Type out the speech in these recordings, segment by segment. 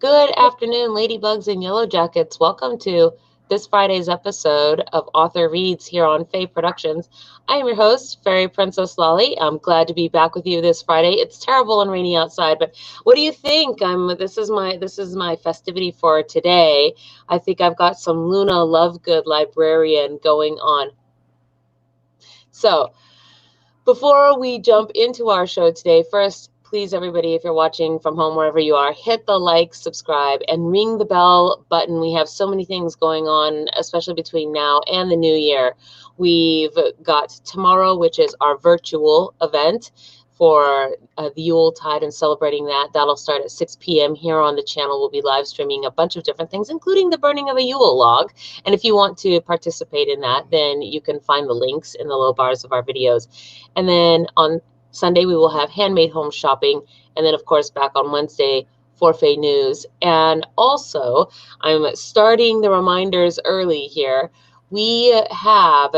Good afternoon, ladybugs and yellow jackets. Welcome to this Friday's episode of Author Reads here on Fae Productions. I am your host, Fairy Princess Lolly. I'm glad to be back with you this Friday. It's terrible and rainy outside, but what do you think? This is my festivity for today. I think I've got some Luna Lovegood librarian going on. So, before we jump into our show today, first, please, everybody, if you're watching from home, wherever you are, hit the like, subscribe, and ring the bell button. We have so many things going on, especially between now and the new year. We've got tomorrow, which is our virtual event for the Yuletide and celebrating that. That'll start at 6 p.m. here on the channel. We'll be live streaming a bunch of different things, including the burning of a Yule log. And if you want to participate in that, then you can find the links in the low bars of our videos. And then on Sunday, we will have handmade home shopping. And then, of course, back on Wednesday, for Fae News. And also, I'm starting the reminders early here. We have,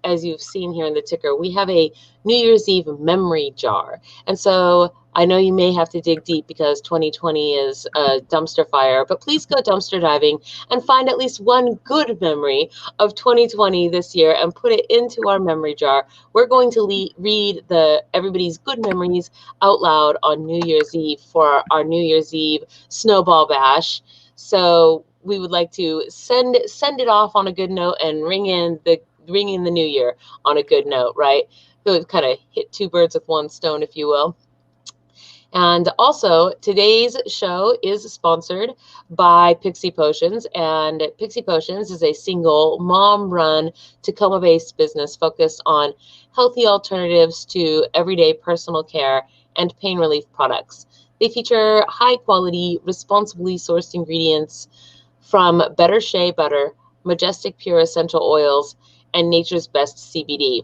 as you've seen here in the ticker, we have a New Year's Eve memory jar. And so I know you may have to dig deep because 2020 is a dumpster fire, but please go dumpster diving and find at least one good memory of 2020 this year and put it into our memory jar. We're going to read everybody's good memories out loud on New Year's Eve for our New Year's Eve SnowBall Bash. So we would like to send it off on a good note and ring in the new year on a good note, right? So we've kind of hit two birds with one stone, if you will. And also, today's show is sponsored by Pixies Potions, and Pixies Potions is a single mom-run Tacoma-based business focused on healthy alternatives to everyday personal care and pain relief products. They feature high-quality, responsibly sourced ingredients from Better Shea Butter, Majestic Pure Essential Oils, and Nature's Best CBD.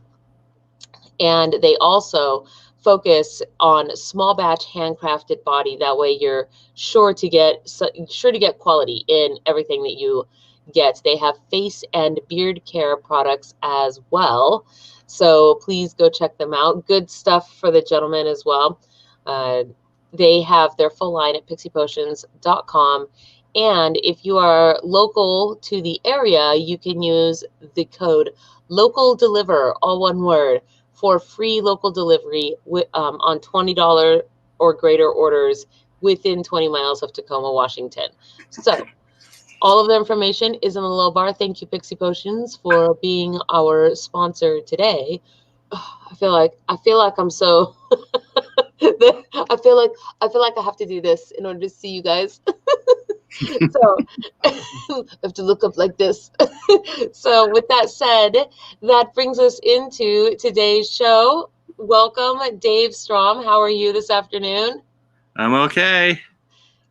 And they also focus on small batch handcrafted body. That way you're sure to get quality in everything that you get. They have face and beard care products as well. So please go check them out. Good stuff for the gentlemen as well. They have their full line at pixiepotions.com. And if you are local to the area, you can use the code LOCALDELIVER, all one word, for free local delivery on $20 or greater orders within 20 miles of Tacoma, Washington. So all of the information is in the low bar. Thank you, Pixies Potions, for being our sponsor today. I feel like I'm so I feel like I have to do this in order to see you guys. So I have to look up like this. So with that said, that brings us into today's show. Welcome, Dave Strom. How are you this afternoon? I'm okay.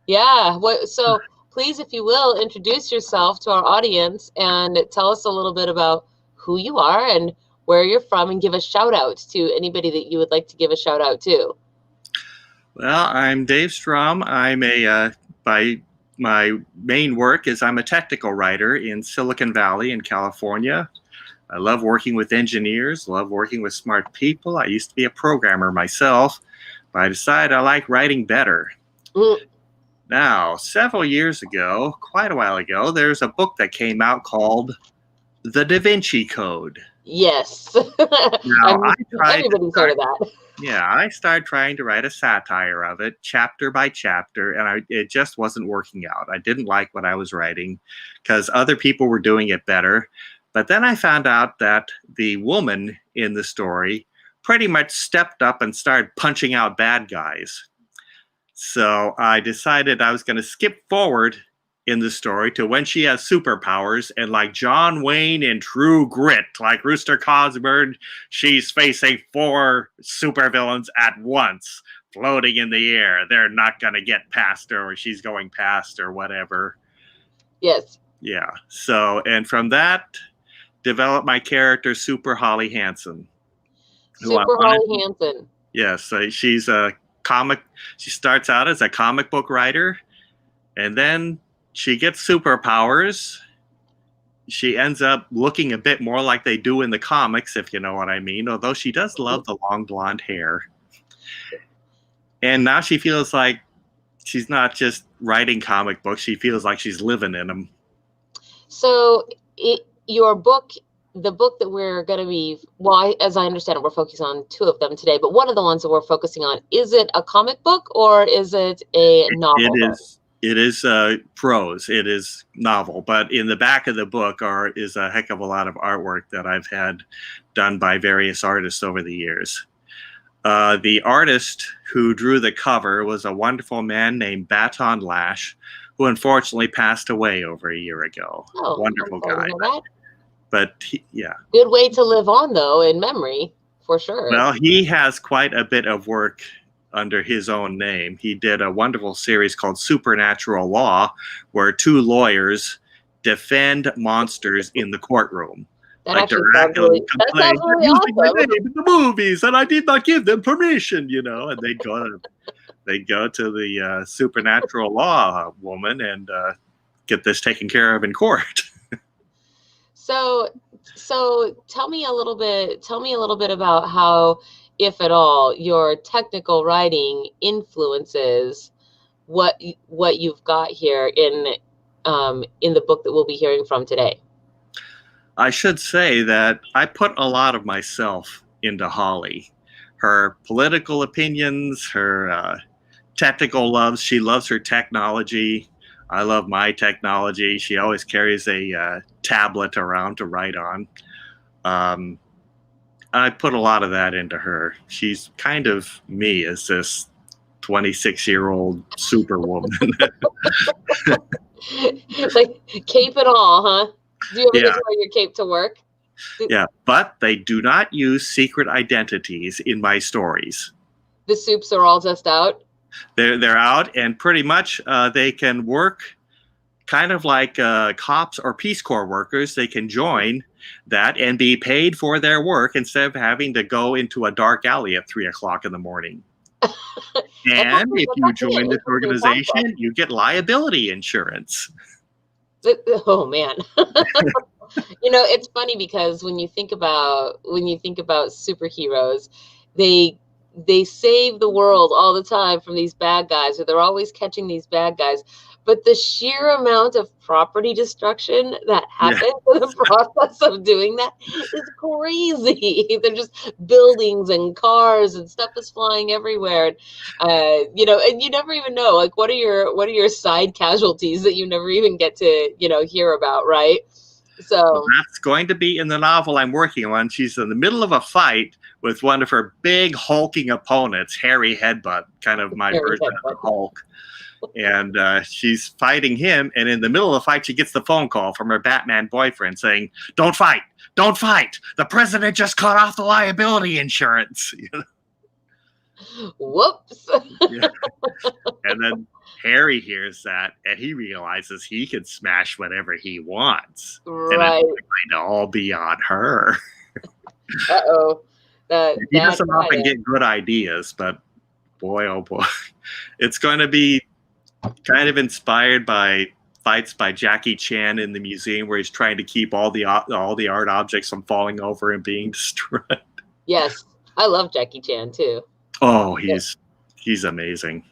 Yeah. So please, if you will, introduce yourself to our audience and tell us a little bit about who you are and where you're from, and give a shout out to anybody that you would like to give a shout out to. Well, I'm Dave Strom. I'm my main work is I'm a technical writer in Silicon Valley in California. I love working with engineers, love working with smart people. I used to be a programmer myself, but I decided I like writing better. Now, several years ago, quite a while ago, there's a book that came out called The Vinci Code. Yes. Now, everybody's heard of that. Yeah, I started trying to write a satire of it, chapter by chapter, and it just wasn't working out. I didn't like what I was writing because other people were doing it better. But then I found out that the woman in the story pretty much stepped up and started punching out bad guys. So I decided I was going to skip forward in the story to when she has superpowers, and like John Wayne in True Grit, like Rooster Cosgrove, she's facing 4 supervillains at once, floating in the air. They're not going to get past her, or she's going past, or whatever. Yes. Yeah. So, and from that, developed my character, Super Holly Hansen. Super Holly Hansen. Yes. She's a comic. She starts out as a comic book writer, and then she gets superpowers. She ends up looking a bit more like they do in the comics, if you know what I mean, although she does love the long blonde hair. And now she feels like she's not just writing comic books. She feels like she's living in them. So your book, the book that we're going to be, well, as I understand it, we're focusing on two of them today, but one of the ones that we're focusing on, is it a comic book or is it a novel? It is prose. It is novel, but in the back of the book is a heck of a lot of artwork that I've had done by various artists over the years. The artist who drew the cover was a wonderful man named Baton Lash, who unfortunately passed away over a year ago. Oh, wonderful guy. But yeah. Good way to live on, though, in memory, for sure. Well, he has quite a bit of work under his own name. He did a wonderful series called Supernatural Law, where two lawyers defend monsters in the courtrum. That actually sounds really awesome. In the movies, and I did not give them permission, and they go to the supernatural law woman and get this taken care of in court. So tell me a little bit about how, if at all, your technical writing influences what you've got here in the book that we'll be hearing from today. I should say that I put a lot of myself into Holly. Her political opinions, her technical loves. She loves her technology. I love my technology. She always carries a tablet around to write on. I put a lot of that into her. She's kind of me as this 26-year-old superwoman. Like cape and all, huh? Do you ever get to wear your cape to work? Yeah, but they do not use secret identities in my stories. The soups are all just out? They're out, and pretty much they can work kind of like cops or Peace Corps workers. They can join that and be paid for their work instead of having to go into a dark alley at 3 o'clock in the morning. And if you join this organization, you get liability insurance. Oh man. It's funny because when you think about superheroes, they save the world all the time from these bad guys, or they're always catching these bad guys. But the sheer amount of property destruction that happens in the process of doing that is crazy. They're just buildings and cars and stuff is flying everywhere. And you never even know, like, what are your side casualties that you never even get to, hear about, right? So that's going to be in the novel I'm working on. She's in the middle of a fight with one of her big hulking opponents, Harry Headbutt, kind of my version of the Hulk. And she's fighting him, and in the middle of the fight, she gets the phone call from her Batman boyfriend saying, "Don't fight! Don't fight! The president just cut off the liability insurance." Whoops. And then Harry hears that, and he realizes he can smash whatever he wants. Right. And it's going to all be on her. Uh-oh. He doesn't often get good ideas, but boy, oh boy. It's going to be kind of inspired by fights by Jackie Chan in the museum, where he's trying to keep all the art objects from falling over and being destroyed. Yes, I love Jackie Chan too. Oh, he's amazing.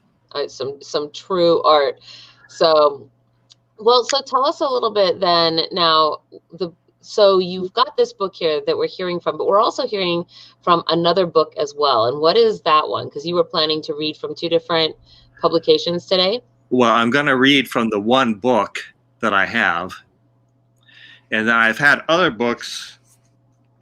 Some true art. So tell us a little bit then. Now, so you've got this book here that we're hearing from, but we're also hearing from another book as well. And what is that one? Because you were planning to read from two different publications today. Well, I'm going to read from the one book that I have. And then I've had other books.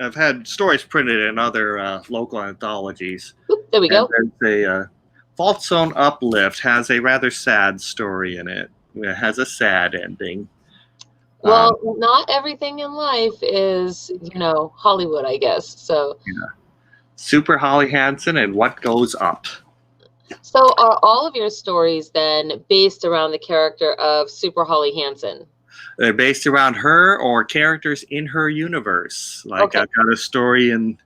I've had stories printed in other local anthologies. Oop, there we go. There's a Fault Zone Uplift has a rather sad story in it. It has a sad ending. Well, not everything in life is, Hollywood, I guess. So, Super Holly Hansen and What Goes Up. So are all of your stories then based around the character of Super Holly Hansen? They're based around her or characters in her universe. Like, okay. I've got a story in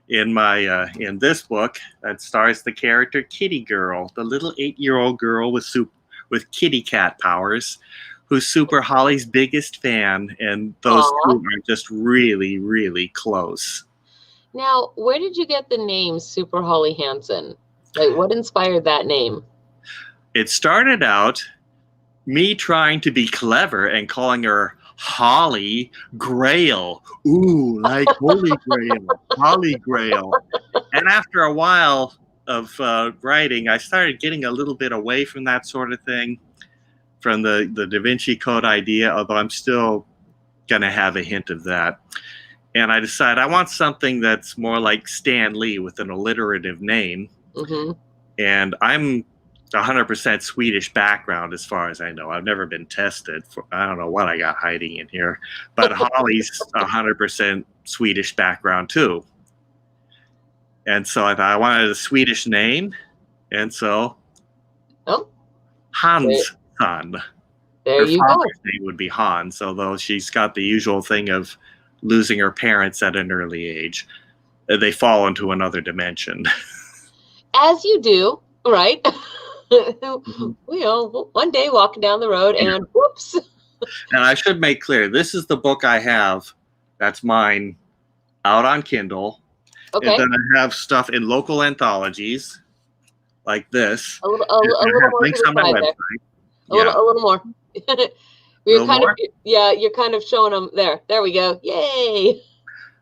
this book that stars the character Kitty Girl, the little 8-year-old girl with kitty cat powers, who's Super Holly's biggest fan, and those two are just really, really close. Now, where did you get the name Super Holly Hansen? Like, what inspired that name? It started out me trying to be clever and calling her Holly Grail. Ooh, like Holy Grail, Holly Grail. And after a while of writing, I started getting a little bit away from that sort of thing, from the Da Vinci Code idea, although I'm still going to have a hint of that. And I decided I want something that's more like Stan Lee with an alliterative name. Mm-hmm. And I'm 100% Swedish background as far as I know. I've never been tested. I don't know what I got hiding in here. But Holly's 100% Swedish background too. And so I thought I wanted a Swedish name. And so Hans son. There her you father's go. name would be Hans, although she's got the usual thing of losing her parents at an early age. They fall into another dimension. As you do, right? You know, one day walking down the road and whoops. And I should make clear, this is the book I have that's mine out on Kindle. Okay. And then I have stuff in local anthologies like this. A little more links on my website. A little more. You're kind of showing them there. There we go. Yay.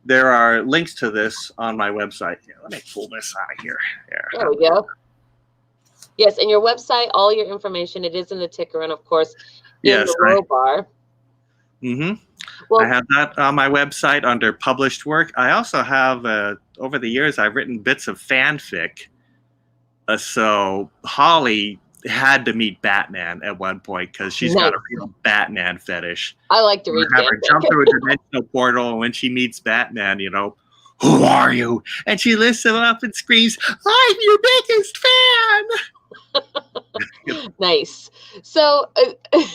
There are links to this on my website. Here, let me pull this out of here. There we go. Yes, and your website, all your information, it is in the ticker, and of course, in the low bar. Mm-hmm. Well, I have that on my website under published work. I also have, over the years, I've written bits of fanfic. So Holly had to meet Batman at one point because she's got a real Batman fetish. I like to read fanfic. Have her jump through a dimensional portal, and when she meets Batman, you know, who are you? And she lifts him up and screams, "I'm your biggest fan!" Nice. So I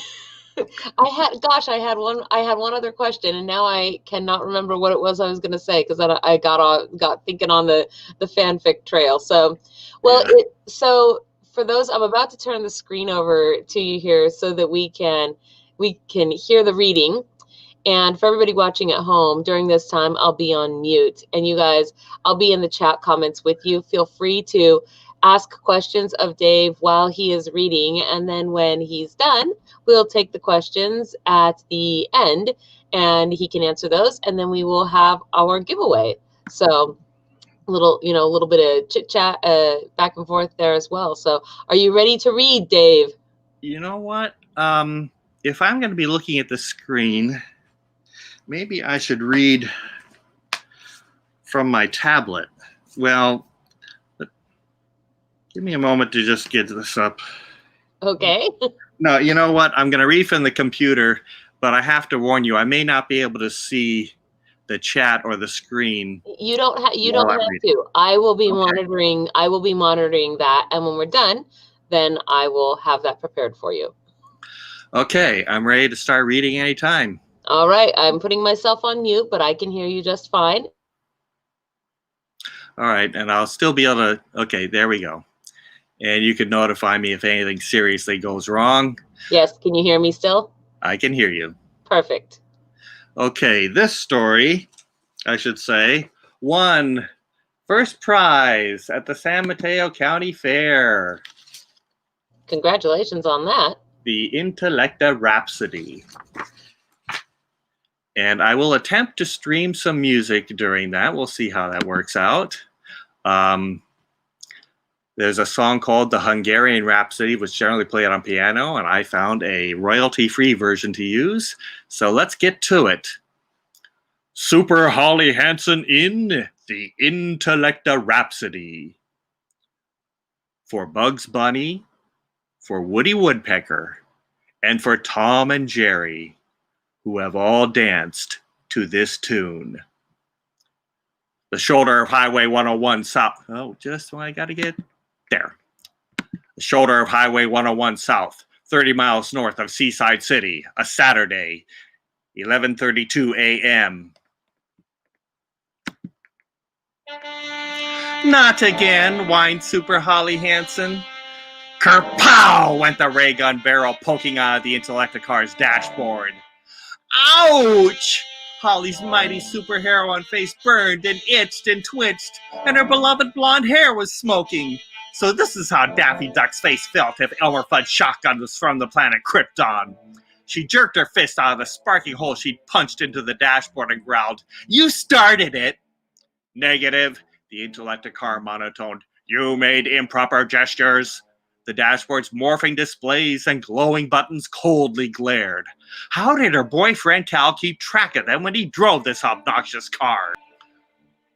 had one other question, and now I cannot remember what it was I was going to say because I got thinking on the fanfic trail. So, well, so for those, I'm about to turn the screen over to you here so that we can hear the reading. And for everybody watching at home, during this time, I'll be on mute. And you guys, I'll be in the chat comments with you. Feel free to ask questions of Dave while he is reading. And then when he's done, we'll take the questions at the end and he can answer those. And then we will have our giveaway. So a little bit of chit chat back and forth there as well. So are you ready to read, Dave? You know what? If I'm going to be looking at the screen, maybe I should read from my tablet. Well, give me a moment to just get this up. Okay. No, you know what? I'm going to read from the computer, but I have to warn you, I may not be able to see the chat or the screen. You don't have to. I will be monitoring. I will be monitoring that, and when we're done, then I will have that prepared for you. Okay, I'm ready to start reading anytime. All right, I'm putting myself on mute, but I can hear you just fine. All right, and I'll still be able to. Okay, there we go. And you can notify me if anything seriously goes wrong. Yes, can you hear me still? I can hear you. Perfect. Okay, this story, I should say, won first prize at the San Mateo County Fair. Congratulations on that. The Intellecta Rhapsody. And I will attempt to stream some music during that. We'll see how that works out. There's a song called The Hungarian Rhapsody, which generally played on piano, and I found a royalty-free version to use. So let's get to it. Super Holly Hansen in The Intellecta Rhapsody. For Bugs Bunny, for Woody Woodpecker, and for Tom and Jerry, who have all danced to this tune. The shoulder of Highway 101 south. Oh, just when I got to get there. The shoulder of Highway 101 south, 30 miles north of Seaside City, a Saturday, 11:32 a.m. Not again, whined Super Holly Hansen. Kerpow! Went the ray gun barrel poking out of the Intellecta car's dashboard. Ouch! Holly's mighty superheroine face burned and itched and twitched, and her beloved blonde hair was smoking. So this is how Daffy Duck's face felt if Elmer Fudd's shotgun was from the planet Krypton. She jerked her fist out of the sparking hole she'd punched into the dashboard and growled, "You started it!" "Negative," the Intellecta car monotoned. "You made improper gestures." The dashboard's morphing displays and glowing buttons coldly glared. How did her boyfriend Cal keep track of them when he drove this obnoxious car?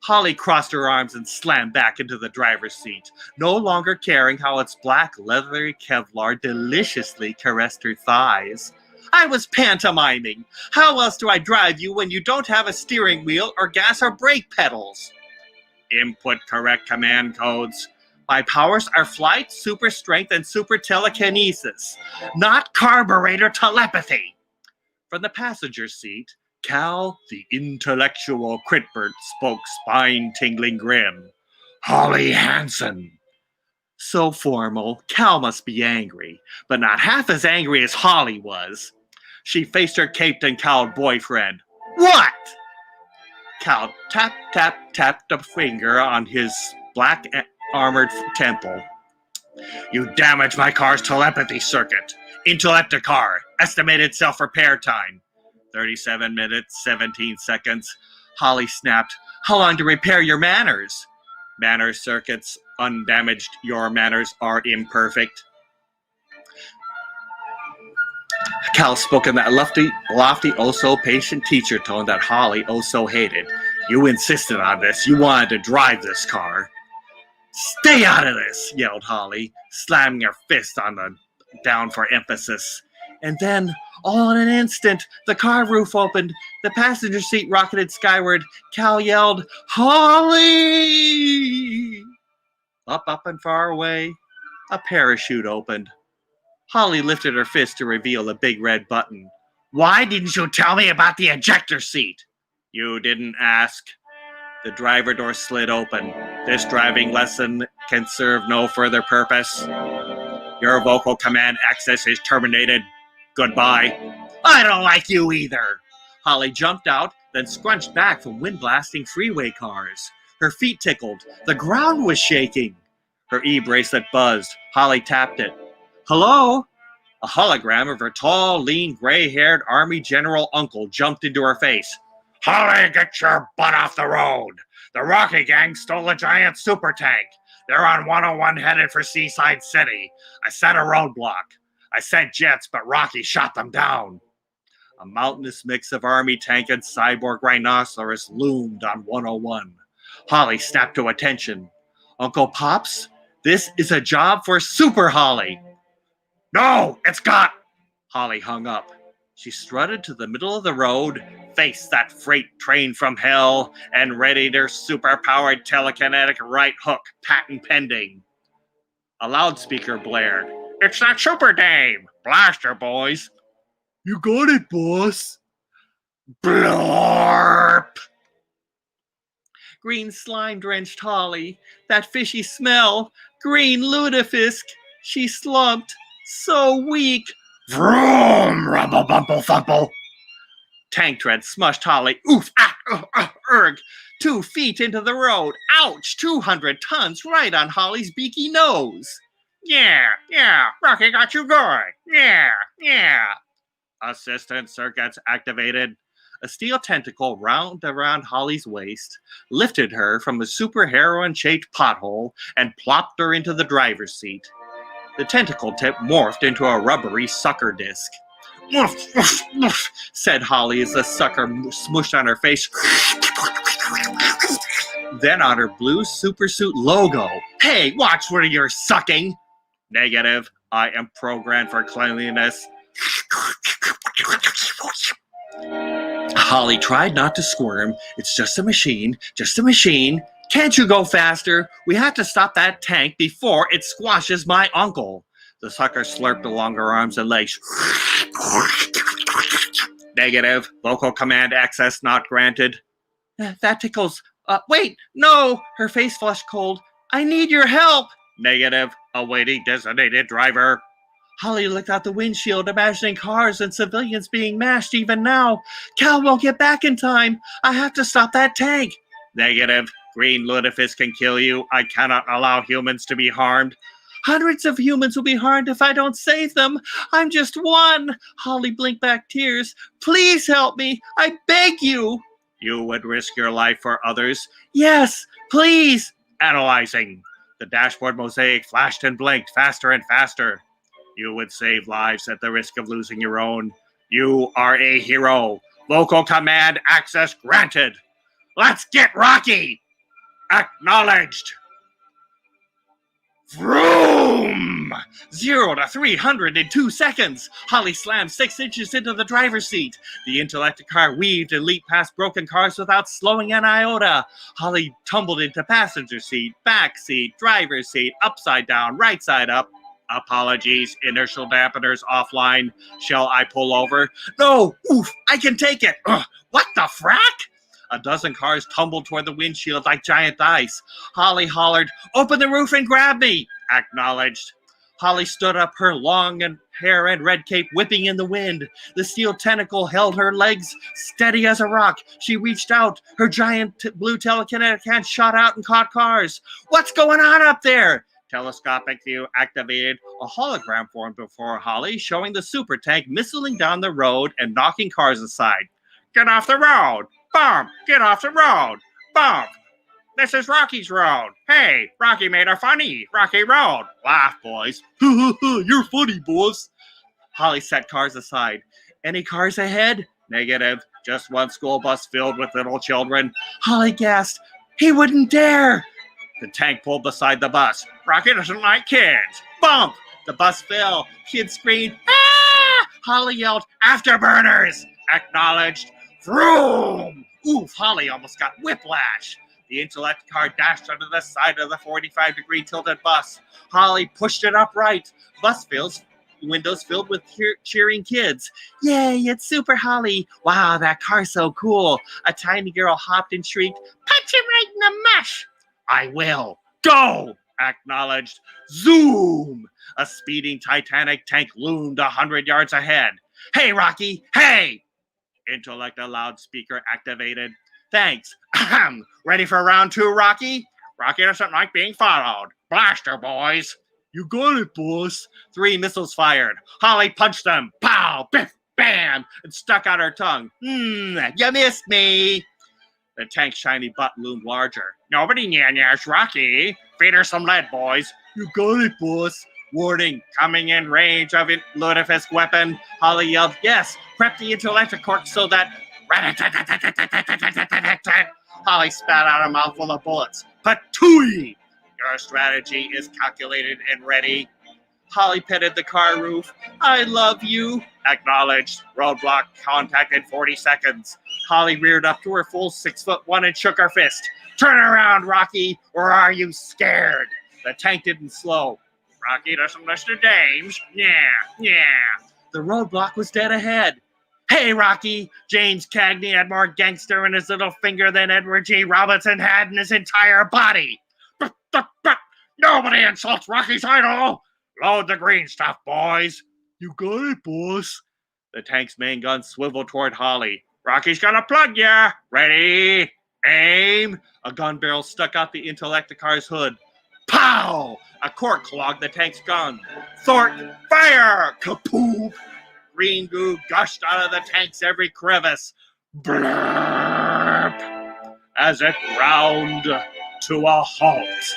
Holly crossed her arms and slammed back into the driver's seat, no longer caring how its black, leathery Kevlar deliciously caressed her thighs. "I was pantomiming. How else do I drive you when you don't have a steering wheel or gas or brake pedals?" "Input correct command codes. My powers are flight, super strength, and super telekinesis, not carburetor telepathy." From the passenger seat, Cal, the intellectual Critbert, spoke spine-tingling grim. "Holly Hansen." So formal, Cal must be angry, but not half as angry as Holly was. She faced her caped and cowled boyfriend. "What?" Cal tapped a finger on his black armored temple. "You damaged my car's telepathy circuit. Intellecta car. Estimated self-repair time. 37 minutes, 17 seconds. Holly snapped. "How long to repair your manners?" "Manners circuits undamaged. Your manners are imperfect." Cal spoke in that lofty, oh-so-patient teacher tone that Holly oh-so hated. "You insisted on this. You wanted to drive this car." "Stay out of this," yelled Holly, slamming her fist on the down for emphasis. And then, all in an instant, the car roof opened, the passenger seat rocketed skyward. Cal yelled, "Holly!" Up and far away, a parachute opened. Holly lifted her fist to reveal a big red button. "Why didn't you tell me about the ejector seat?" "You didn't ask." The driver door slid open. "This driving lesson can serve no further purpose. Your vocal command access is terminated. Goodbye." "I don't like you either." Holly jumped out, then scrunched back from wind-blasting freeway cars. Her feet tickled. The ground was shaking. Her e-bracelet buzzed. Holly tapped it. "Hello?" A hologram of her tall, lean, gray-haired Army General uncle jumped into her face. "Holly, get your butt off the road. The Rocky gang stole a giant super tank. They're on 101 headed for Seaside City. I set a roadblock. I sent jets, but Rocky shot them down." A mountainous mix of army tank and cyborg rhinoceros loomed on 101. Holly snapped to attention. "Uncle Pops, this is a job for Super Holly." "No, it's got..." Holly hung up. She strutted to the middle of the road, faced that freight train from hell, and readied her super-powered telekinetic right hook, patent pending. A loudspeaker blared. "It's that Super Dame! Blast her, boys!" "You got it, boss." Blorp! Green slime-drenched Holly. That fishy smell. Green lutefisk. She slumped. So weak. Vroom! Rumble-bumble-thumble. Tank tread smushed Holly. Oof! Erg! 2 feet into the road. Ouch! 200 tons right on Holly's beaky nose. Yeah, Rocky got you good. Yeah. Assistant circuits activated. A steel tentacle wound around Holly's waist, lifted her from a superheroine-shaped pothole, and plopped her into the driver's seat. The tentacle tip morphed into a rubbery sucker disc. "Woof, woof, woof," said Holly as the sucker smushed on her face. Then on her blue supersuit logo. "Hey, watch where you're sucking." "Negative. I am programmed for cleanliness." Holly tried not to squirm. "It's just a machine. Can't you go faster? We have to stop that tank before it squashes my uncle." The sucker slurped along her arms and legs. "Negative. Vocal command access not granted." That tickles. Wait, no!" Her face flushed cold. "I need your help." "Negative. Awaiting designated driver." Holly looked out the windshield, imagining cars and civilians being mashed even now. "Cal won't get back in time. I have to stop that tank." "Negative. Green lutefisk can kill you. I cannot allow humans to be harmed. Hundreds of humans will be harmed if I don't save them. I'm just one. Holly blinked back tears. Please help me. I beg you. You would risk your life for others? Yes, please. Analyzing. The dashboard mosaic flashed and blinked faster and faster. You would save lives at the risk of losing your own. You are a hero. Local command access granted. Let's get Rocky. Acknowledged. Vroom! 0 to 300 in 2 seconds. Holly slammed 6 inches into the driver's seat. The Intellectic car weaved and leaped past broken cars without slowing an iota. Holly tumbled into passenger seat, back seat, driver's seat, upside down, right side up. Apologies, inertial dampeners offline. Shall I pull over? No! Oof! I can take it! Ugh, what the frack? A dozen cars tumbled toward the windshield like giant dice. Holly hollered, "Open the roof and grab me!" Acknowledged. Holly stood up, her long hair and red cape whipping in the wind. The steel tentacle held her legs steady as a rock. She reached out. Her giant blue telekinetic hand shot out and caught cars. What's going on up there? Telescopic view activated. A hologram formed before Holly, showing the super tank missiling down the road and knocking cars aside. Get off the road! Bump! Get off the road! Bump! This is Rocky's road. Hey, Rocky made a funny. Rocky Road. Laugh, boys. You're funny, boys. Holly set cars aside. Any cars ahead? Negative. Just one school bus filled with little children. Holly gasped. He wouldn't dare. The tank pulled beside the bus. Rocky doesn't like kids. Bump! The bus fell. Kids screamed. Ah! Holly yelled, Afterburners! Acknowledged. Vroom! Oof, Holly almost got whiplash. The Intellect car dashed under the side of the 45-degree tilted bus. Holly pushed it upright. Bus windows filled with cheering kids. Yay, it's Super Holly. Wow, that car's so cool. A tiny girl hopped and shrieked, punch him right in the mush. I will. Go! Acknowledged. Zoom! A speeding Titanic tank loomed 100 yards ahead. Hey, Rocky! Hey! Intellect loudspeaker activated. Thanks. Ahem. Ready for round 2, Rocky? Rocky doesn't like being followed. Blaster, boys. You got it, boss. 3 missiles fired. Holly punched them. Pow! Biff! Bam! And stuck out her tongue. You missed me. The tank's shiny butt loomed larger. Nobody nyash Rocky. Feed her some lead, boys. You got it, boss. Warning, coming in range of lutefisk weapon. Holly yelled, yes, prep the Intellectic cork so that... Holly spat out a mouthful of bullets. Patooey! Your strategy is calculated and ready. Holly petted the car roof. I love you. Acknowledged. Roadblock contacted 40 seconds. Holly reared up to her full 6'1" and shook her fist. Turn around, Rocky, or are you scared? The tank didn't slow. Rocky doesn't listen to dames. Yeah. The roadblock was dead ahead. Hey, Rocky! James Cagney had more gangster in his little finger than Edward G. Robinson had in his entire body. Nobody insults Rocky's idol! Load the green stuff, boys. You got it, boss. The tank's main gun swiveled toward Holly. Rocky's gonna plug ya! Ready? Aim! A gun barrel stuck out the Intellecticar's hood. Pow! A cork clogged the tank's gun. Thort, fire! Kapoop! Green goo gushed out of the tank's every crevice. Blurp! As it ground to a halt.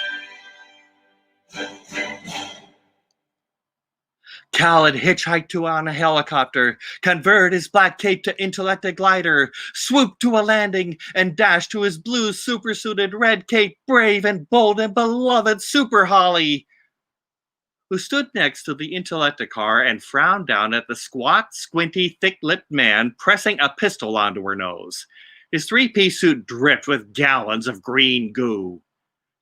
Cal had hitchhiked on a helicopter, converted his black cape to Intellectic glider, swooped to a landing, and dashed to his blue supersuited red cape, brave and bold and beloved Super Holly, who stood next to the Intellectic car and frowned down at the squat, squinty, thick-lipped man pressing a pistol onto her nose. His 3-piece suit dripped with gallons of green goo.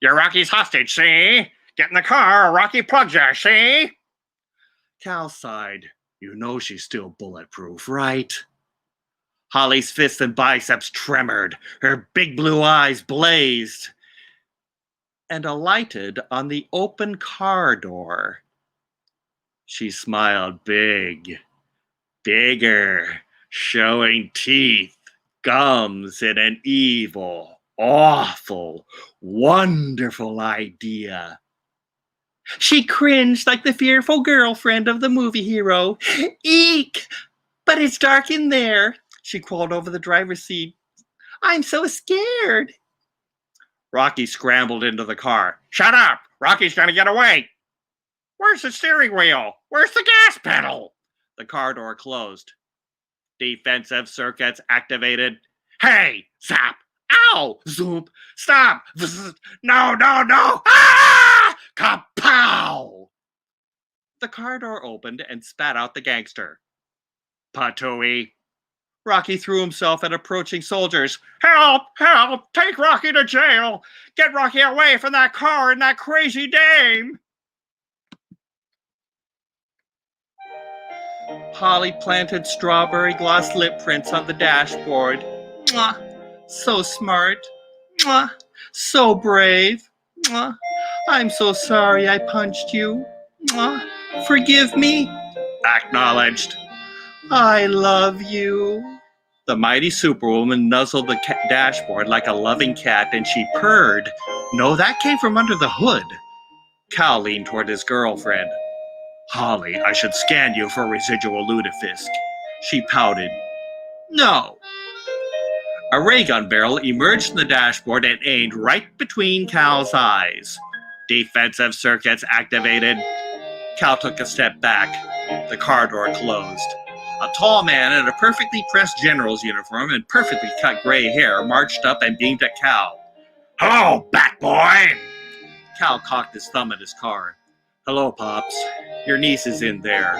You're Rocky's hostage, see? Get in the car or Rocky plugs you, see? Cal sighed. You know she's still bulletproof, right? Holly's fists and biceps tremored. Her big blue eyes blazed and alighted on the open car door. She smiled big, bigger, showing teeth, gums, and an evil, awful, wonderful idea. She cringed like the fearful girlfriend of the movie hero. Eek! But it's dark in there. She crawled over the driver's seat. I'm so scared. Rocky scrambled into the car. Shut up! Rocky's gonna get away! Where's the steering wheel? Where's the gas pedal? The car door closed. Defensive circuits activated. Hey! Zap! Ow! Zoop! Stop! No, no, no! Ah! Kapow! The car door opened and spat out the gangster. Patooey. Rocky threw himself at approaching soldiers. Help! Help! Take Rocky to jail! Get Rocky away from that car and that crazy dame! Polly planted strawberry gloss lip prints on the dashboard. Mwah! So smart. Mwah! So brave. Mwah! I'm so sorry I punched you. Mwah! Forgive me. Acknowledged. I love you. The mighty superwoman nuzzled the dashboard like a loving cat, and she purred. No, that came from under the hood. Cal leaned toward his girlfriend. Holly, I should scan you for residual lutefisk. She pouted. No. A ray gun barrel emerged from the dashboard and aimed right between Cal's eyes. Defensive circuits activated. Cal took a step back. The car door closed. A tall man in a perfectly pressed general's uniform and perfectly cut gray hair marched up and beamed at Cal. Hello, Bat Boy! Cal cocked his thumb at his car. Hello, Pops. Your niece is in there.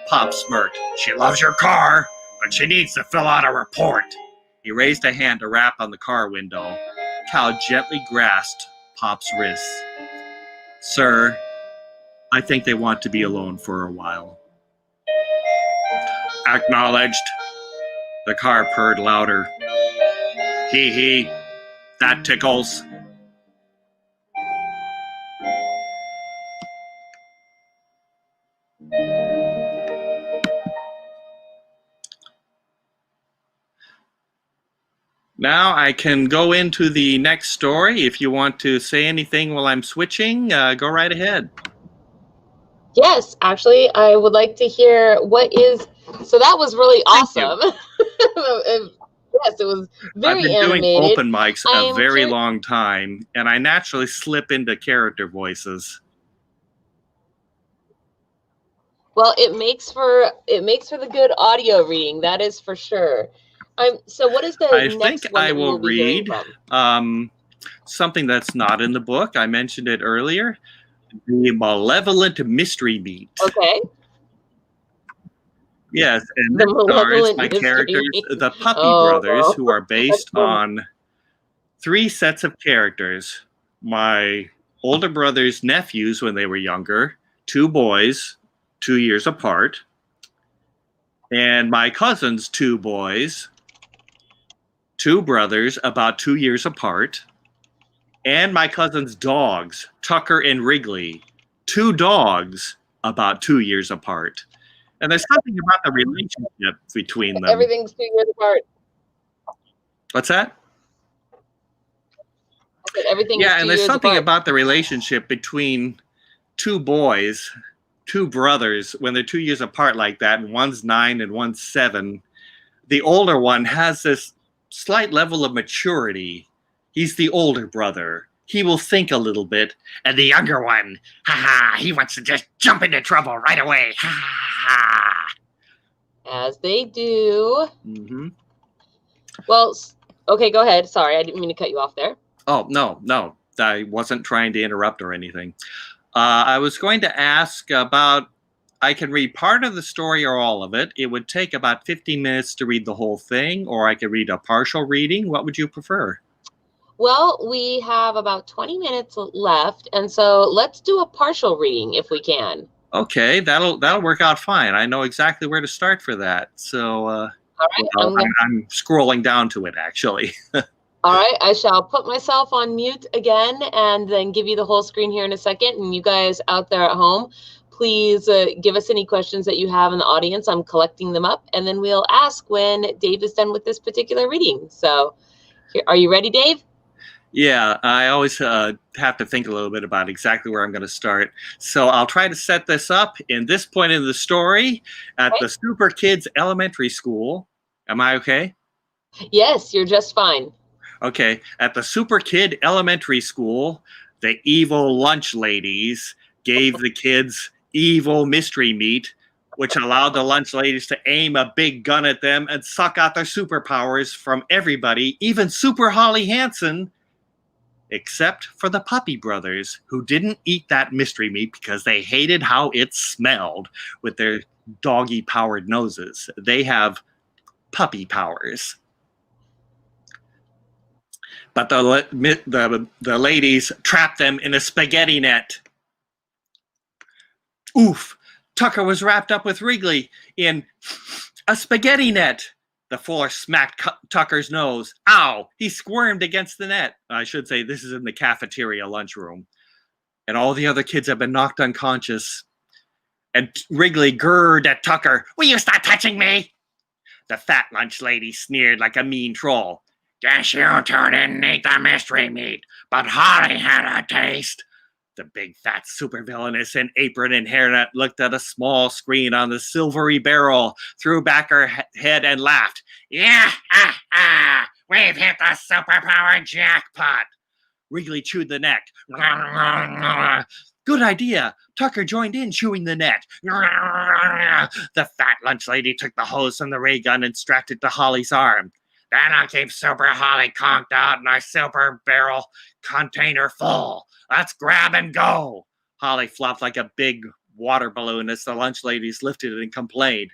Pop smirked. She loves your car, but she needs to fill out a report. He raised a hand to rap on the car window. Cal gently grasped Pop's wrists. Sir, I think they want to be alone for a while. Acknowledged. The car purred louder. Hee hee. That tickles. Now I can go into the next story. If you want to say anything while I'm switching, go right ahead. Yes, actually, I would like to hear what is. So that was really awesome. Yes, it was very I've been animated. doing open mics a very long time, and I naturally slip into character voices. Well, it makes for the good audio reading. That is for sure. So what is the next one? I think I will read something that's not in the book. I mentioned it earlier. The Malevolent Mystery Meat. Okay. Yes, and this stars my characters, the Puppy Brothers, who are based on 3 sets of characters. My older brother's nephews when they were younger, 2 boys, 2 years apart, and my cousin's 2 boys, 2 brothers, about 2 years apart, and my cousin's dogs, Tucker and Wrigley, 2 dogs, about 2 years apart. And there's something about the relationship between them. Everything's 2 years apart. What's that? I said everything. Yeah, and there's something about the relationship between 2 boys, 2 brothers, when they're 2 years apart like that, and one's 9 and one's 7. The older one has this slight level of maturity. He's the older brother. He will think a little bit. And the younger one, he wants to just jump into trouble right away. As they do. Mm-hmm. Well, okay, go ahead. Sorry, I didn't mean to cut you off there. Oh, no. I wasn't trying to interrupt or anything. I was going to ask about, I can read part of the story or all of it. It would take about 15 minutes to read the whole thing, or I could read a partial reading. What would you prefer? Well, we have about 20 minutes left, and so let's do a partial reading if we can. Okay, that'll work out fine. I know exactly where to start for that. So all right, I'm scrolling down to it, actually. All right, I shall put myself on mute again and then give you the whole screen here in a second. And you guys out there at home, please give us any questions that you have in the audience. I'm collecting them up, and then we'll ask when Dave is done with this particular reading. So, are you ready, Dave? Yeah, I always have to think a little bit about exactly where I'm going to start. So I'll try to set this up in this point in the story at Okay. the Super Kids Elementary School. Am I okay? Yes, you're just fine. Okay. At the Super Kid Elementary School, the evil lunch ladies gave the kids evil mystery meat, which allowed the lunch ladies to aim a big gun at them and suck out their superpowers from everybody, even Super Holly Hansen, except for the Puppy Brothers, who didn't eat that mystery meat because they hated how it smelled with their doggy-powered noses. They have puppy powers. But the ladies trapped them in a spaghetti net. Oof! Tucker was wrapped up with Wrigley in a spaghetti net. The force smacked Tucker's nose. Ow! He squirmed against the net. I should say this is in the cafeteria lunchroom. And all the other kids have been knocked unconscious. And Wrigley gurred at Tucker. Will you stop touching me? The fat lunch lady sneered like a mean troll. Guess you two didn't eat the mystery meat, but Holly had a taste. The big fat supervillainess in apron and hairnet looked at a small screen on the silvery barrel, threw back her head and laughed. Yeah, ha, ha! We've hit the superpower jackpot. Wrigley chewed the neck. Good idea. Tucker joined in chewing the net. The fat lunch lady took the hose from the ray gun and strapped it to Holly's arm. That'll keep Super Holly conked out in our super barrel container full. Let's grab and go. Holly flopped like a big water balloon as the lunch ladies lifted it and complained.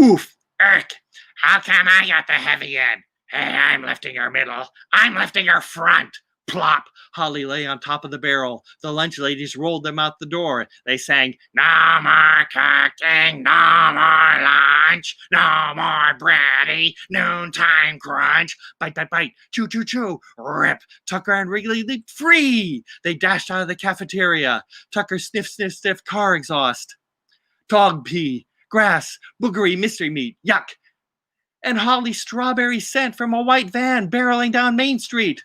Oof, irk. How come I got the heavy end? Hey, I'm lifting her middle. I'm lifting her front. Plop! Holly lay on top of the barrel. The lunch ladies rolled them out the door. They sang, no more cooking, no more lunch, no more bready, noontime crunch. Bite, bite, bite, chew, chew, chew, rip. Tucker and Wrigley leaped free. They dashed out of the cafeteria. Tucker sniff, sniff, sniff car exhaust. Dog pee, grass, boogery mystery meat, yuck. And Holly's strawberry scent from a white van barreling down Main Street.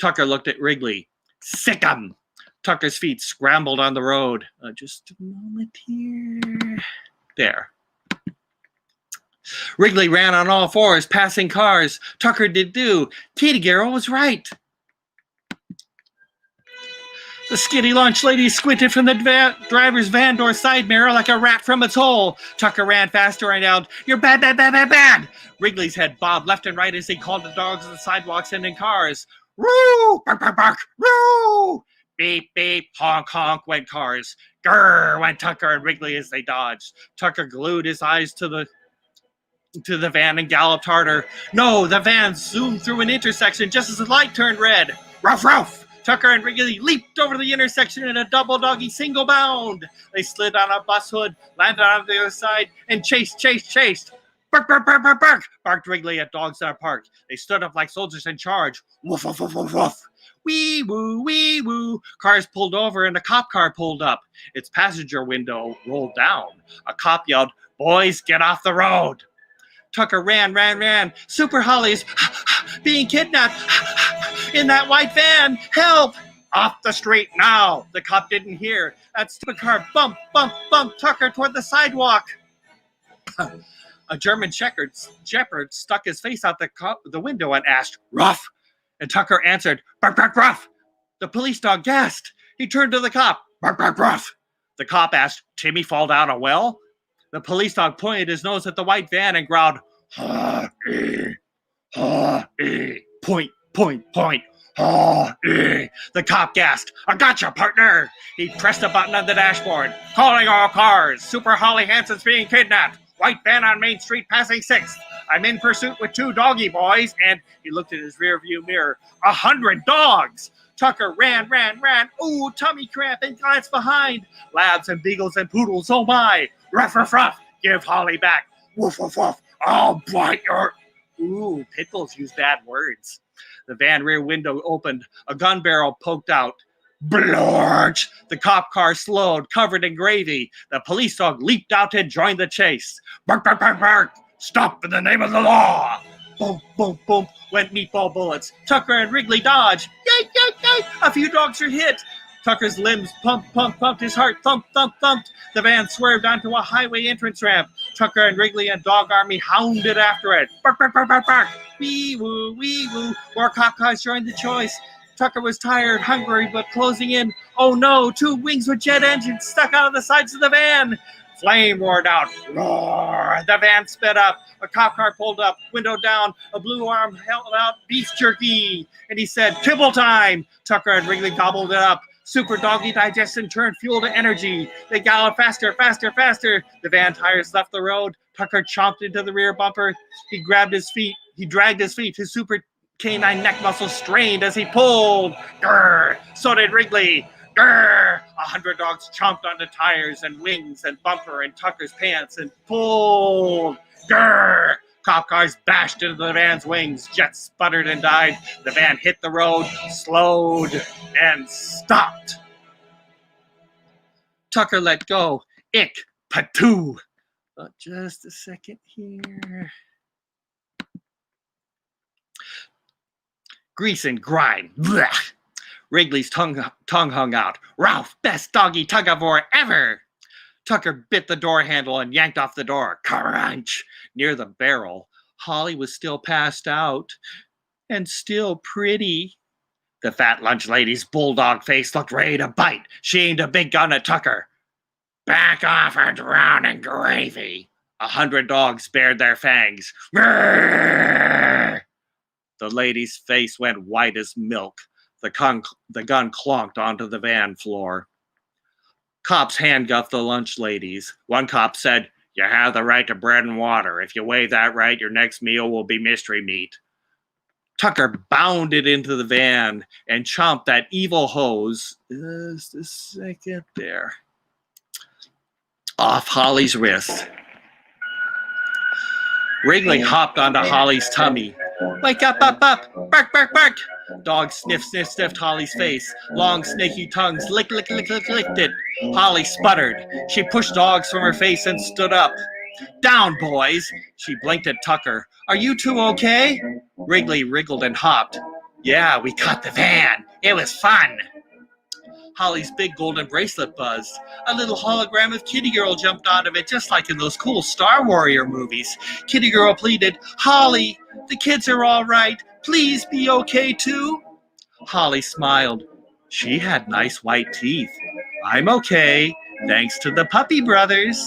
Tucker looked at Wrigley. Sick 'em! Tucker's feet scrambled on the road. Just a moment here. There. Wrigley ran on all fours, passing cars. Tucker did too. Kitty Girl was right. The skinny lunch lady squinted from the driver's van door side mirror like a rat from its hole. Tucker ran faster and yelled, "You're bad, bad, bad, bad, bad!" Wrigley's head bobbed left and right as he called the dogs on the sidewalks and in cars. Roo! Bark, bark, bark! Roo! Beep, beep, honk, honk went cars. Grrr went Tucker and Wrigley as they dodged. Tucker glued his eyes to the van and galloped harder. No, the van zoomed through an intersection just as the light turned red. Ruff, ruff! Tucker and Wrigley leaped over the intersection in a double doggy single bound. They slid on a bus hood, landed on the other side, and chased. Bark, bark, bark, bark, bark, barked Wrigley at dogs in our park. They stood up like soldiers in charge. Woof, woof, woof, woof, woof. Wee woo, wee woo. Cars pulled over and a cop car pulled up. Its passenger window rolled down. A cop yelled, "Boys, get off the road." Tucker ran. Super Holly's being kidnapped in that white van. Help! Off the street now. The cop didn't hear. That stupid car bumped Tucker toward the sidewalk. A German shepherd stuck his face out the window and asked, "Ruff?" And Tucker answered, "Bark, bark, ruff." The police dog gasped. He turned to the cop. "Bark, bark, ruff." The cop asked, "Timmy fall down a well?" The police dog pointed his nose at the white van and growled, "Ha-ee, ha-ee, point, ha-ee." The cop gasped, "I gotcha, partner." He pressed a button on the dashboard. "Calling all cars. Super Holly Hansen's being kidnapped. White van on Main Street passing 6th. I'm in pursuit with 2 doggy boys," and he looked at his rearview mirror. 100 dogs! Tucker ran. Ooh, tummy cramp, and glanced behind. Labs and beagles and poodles, oh my! Ruff, ruff, ruff! Give Holly back! Woof, woof, woof! I'll bite your... Ooh, pit bulls use bad words. The van rear window opened. A gun barrel poked out. Blorch! The cop car slowed, covered in gravy. The police dog leaped out and joined the chase. Bark, bark, bark, bark! Stop in the name of the law! Boom, boom, boom, went meatball bullets. Tucker and Wrigley dodged. yike, yike, yike. A few dogs are hit. Tucker's limbs pumped, his heart thumped. The van swerved onto a highway entrance ramp. Tucker and Wrigley and Dog Army hounded after it. Bark, bark, bark, bark, bark. Wee woo, wee woo. More cop cars joined the chase. Tucker was tired, hungry, but closing in. Oh no, 2 wings with jet engines stuck out of the sides of the van. Flame roared out. Roar! The van sped up. A cop car pulled up, window down. A blue arm held out beef jerky. And he said, "Kibble time!" Tucker and Wrigley gobbled it up. Super doggy digestion turned fuel to energy. They galloped faster. The van tires left the road. Tucker chomped into the rear bumper. He dragged his feet. His super canine neck muscles strained as he pulled. Grrr! So did Wrigley. Grrr! 100 dogs chomped onto tires and wings and bumper and Tucker's pants and pulled. Grrr! Cop cars bashed into the van's wings. Jets sputtered and died. The van hit the road, slowed, and stopped. Tucker let go. Ick, patoo. Just a second here. Grease and grind. Blech. Wrigley's tongue hung out. Ralph, best doggy tug-of-war ever. Tucker bit the door handle and yanked off the door. Crunch! Near the barrel, Holly was still passed out and still pretty. The fat lunch lady's bulldog face looked ready to bite. She aimed a big gun at Tucker. Back off or drown in gravy. 100 dogs bared their fangs. Grrr! The lady's face went white as milk. The gun clonked onto the van floor. Cops handcuffed the lunch ladies. One cop said, "You have the right to bread and water. If you waive that right, your next meal will be mystery meat." Tucker bounded into the van and chomped that evil hose. Just a second there. Off Holly's wrist. Wrigley hopped onto Holly's tummy. "Wake up, bark, bark, bark." Dog sniffed Holly's face. Long, snaky tongues licked it. Holly sputtered. She pushed dogs from her face and stood up. "Down, boys." She blinked at Tucker. "Are you two okay?" Wrigley wriggled and hopped. "Yeah, we caught the van. It was fun." Holly's big golden bracelet buzzed. A little hologram of Kitty Girl jumped out of it, just like in those cool Star Warrior movies. Kitty Girl pleaded, "Holly, the kids are all right. Please be okay too." Holly smiled. She had nice white teeth. "I'm okay, thanks to the puppy brothers."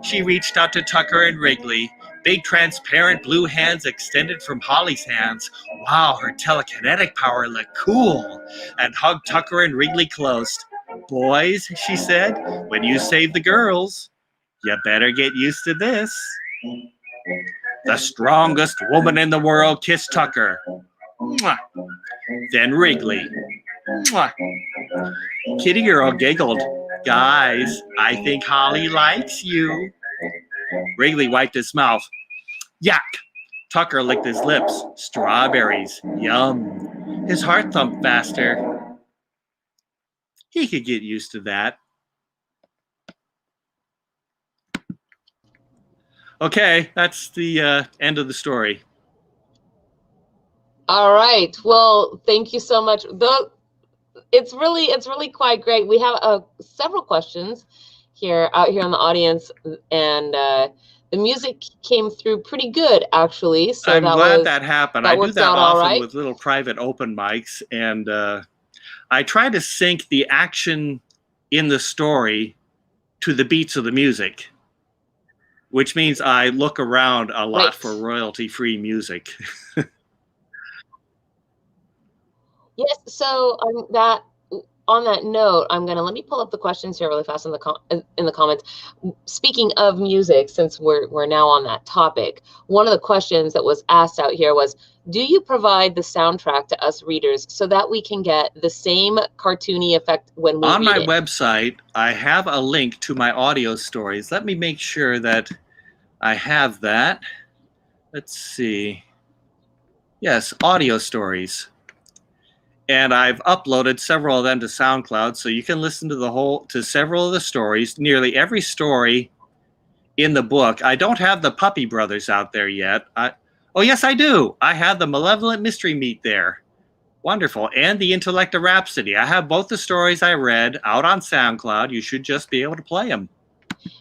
She reached out to Tucker and Wrigley. Big transparent blue hands extended from Holly's hands. Wow, her telekinetic power looked cool. And hugged Tucker and Wrigley close. "Boys," she said, "when you save the girls, you better get used to this." The strongest woman in the world kissed Tucker. Mwah. Then Wrigley. Mwah. Kitty Girl giggled. "Guys, I think Holly likes you." Wrigley wiped his mouth. Yuck! Tucker licked his lips. Strawberries. Yum. His heart thumped faster. He could get used to that. Okay, that's the end of the story. All right. Well, thank you so much. It's really quite great. We have several questions out here in the audience, and the music came through pretty good, actually. So I'm glad that happened. I do that often with little private open mics, and I try to sync the action in the story to the beats of the music, which means I look around a lot for royalty-free music. Yes. So on that note, let me pull up the questions here really fast in the comments. Speaking of music, since we're now on that topic, one of the questions that was asked out here was, do you provide the soundtrack to us readers so that we can get the same cartoony effect when we read it? On my website, I have a link to my audio stories. Let me make sure that I have that. Let's see. Yes, audio stories. And I've uploaded several of them to SoundCloud, so you can listen to several of the stories. Nearly every story in the book. I don't have the Puppy Brothers out there yet. Oh, yes, I do. I have the Malevolent Mystery Meat there. Wonderful. And the Intellect of Rhapsody. I have both the stories I read out on SoundCloud. You should just be able to play them.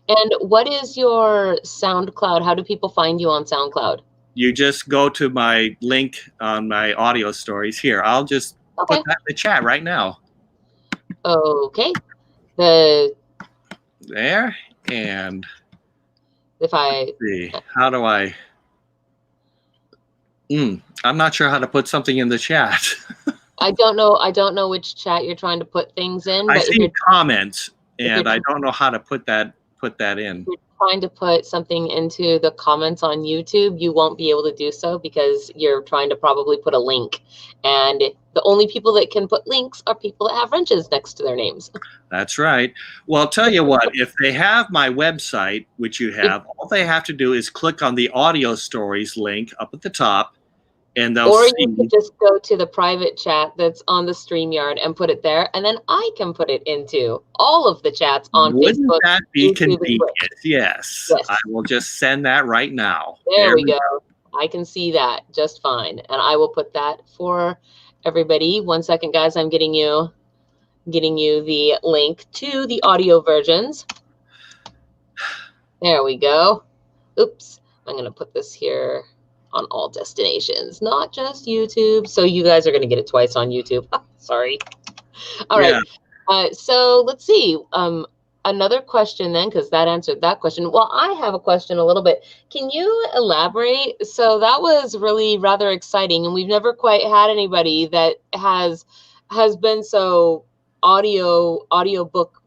And what is your SoundCloud? How do people find you on SoundCloud? You just go to my link on my audio stories here. I'll just put that in the chat right now. Okay. There. And if I let's see, how do I? I'm not sure how to put something in the chat. I don't know which chat you're trying to put things in. I see comments, and I don't know how to put that in. If you're trying to put something into the comments on YouTube, you won't be able to do so because you're trying to probably put a link. And the only people that can put links are people that have wrenches next to their names. That's right. Well, I'll tell you what, if they have my website, which you have, all they have to do is click on the audio stories link up at the top, and they'll Or see. you could just go to the private chat that's on the StreamYard and put it there, and then I can put it into all of the chats on Wouldn't Facebook. That be YouTube, convenient? Yes. I will just send that right now. There we go. I can see that just fine, and I will put that for everybody. 1 second, guys. I'm getting you the link to the audio versions. There we go. Oops. I'm going to put this here on all destinations, not just YouTube. So you guys are going to get it twice on YouTube. Sorry. All right. So let's see. Another question then, because that answered that question. Well, I have a question a little bit. Can you elaborate? So that was really rather exciting, and we've never quite had anybody that has been so audiobook